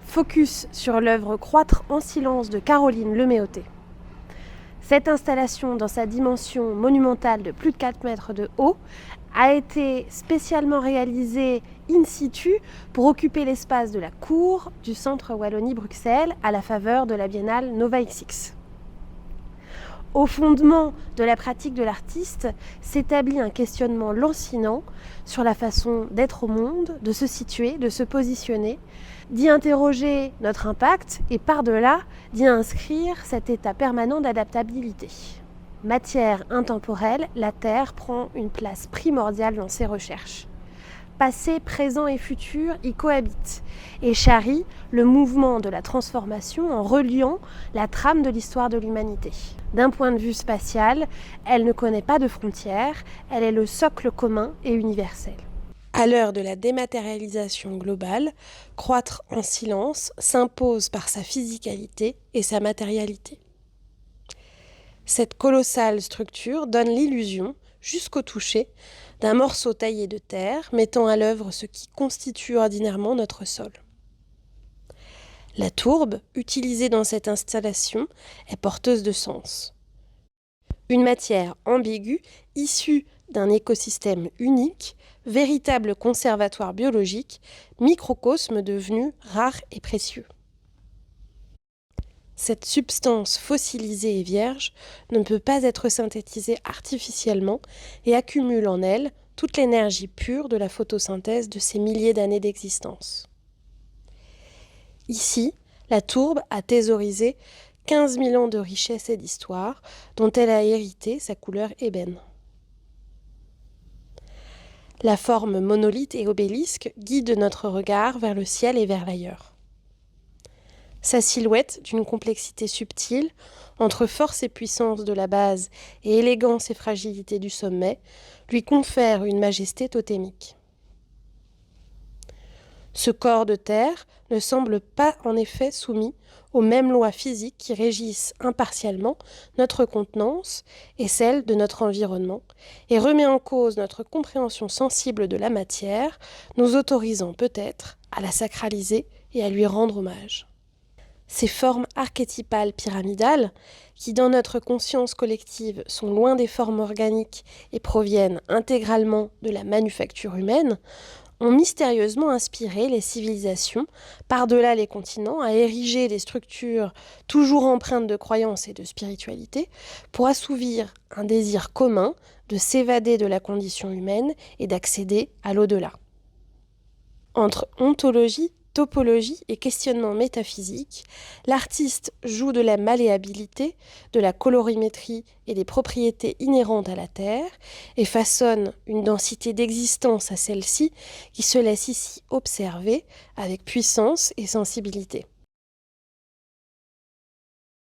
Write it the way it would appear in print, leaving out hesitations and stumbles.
Focus sur l'œuvre Croître en silence de Caroline Leméoté. Cette installation, dans sa dimension monumentale de plus de 4 mètres de haut, a été spécialement réalisée in situ pour occuper l'espace de la cour du Centre Wallonie-Bruxelles à la faveur de la biennale Nova XX. Au fondement de la pratique de l'artiste s'établit un questionnement lancinant sur la façon d'être au monde, de se situer, de se positionner, d'y interroger notre impact et par-delà d'y inscrire cet état permanent d'adaptabilité. Matière intemporelle, la Terre prend une place primordiale dans ses recherches. Passé, présent et futur y cohabitent et charrient le mouvement de la transformation en reliant la trame de l'histoire de l'humanité. D'un point de vue spatial, elle ne connaît pas de frontières, elle est le socle commun et universel. À l'heure de la dématérialisation globale, croître en silence s'impose par sa physicalité et sa matérialité. Cette colossale structure donne l'illusion, jusqu'au toucher, d'un morceau taillé de terre mettant à l'œuvre ce qui constitue ordinairement notre sol. La tourbe, utilisée dans cette installation, est porteuse de sens. Une matière ambiguë, issue d'un écosystème unique, véritable conservatoire biologique, microcosme devenu rare et précieux. Cette substance fossilisée et vierge ne peut pas être synthétisée artificiellement et accumule en elle toute l'énergie pure de la photosynthèse de ces milliers d'années d'existence. Ici, la tourbe a thésaurisé 15 000 ans de richesse et d'histoire dont elle a hérité sa couleur ébène. La forme monolithe et obélisque guide notre regard vers le ciel et vers l'ailleurs. Sa silhouette, d'une complexité subtile, entre force et puissance de la base et élégance et fragilité du sommet, lui confère une majesté totémique. Ce corps de terre ne semble pas en effet soumis aux mêmes lois physiques qui régissent impartialement notre contenance et celle de notre environnement, et remet en cause notre compréhension sensible de la matière, nous autorisant peut-être à la sacraliser et à lui rendre hommage. Ces formes archétypales pyramidales, qui dans notre conscience collective sont loin des formes organiques et proviennent intégralement de la manufacture humaine, ont mystérieusement inspiré les civilisations, par-delà les continents, à ériger des structures toujours empreintes de croyances et de spiritualité, pour assouvir un désir commun de s'évader de la condition humaine et d'accéder à l'au-delà. Entre ontologie, topologie et questionnement métaphysique, l'artiste joue de la malléabilité, de la colorimétrie et des propriétés inhérentes à la Terre et façonne une densité d'existence à celle-ci qui se laisse ici observer avec puissance et sensibilité.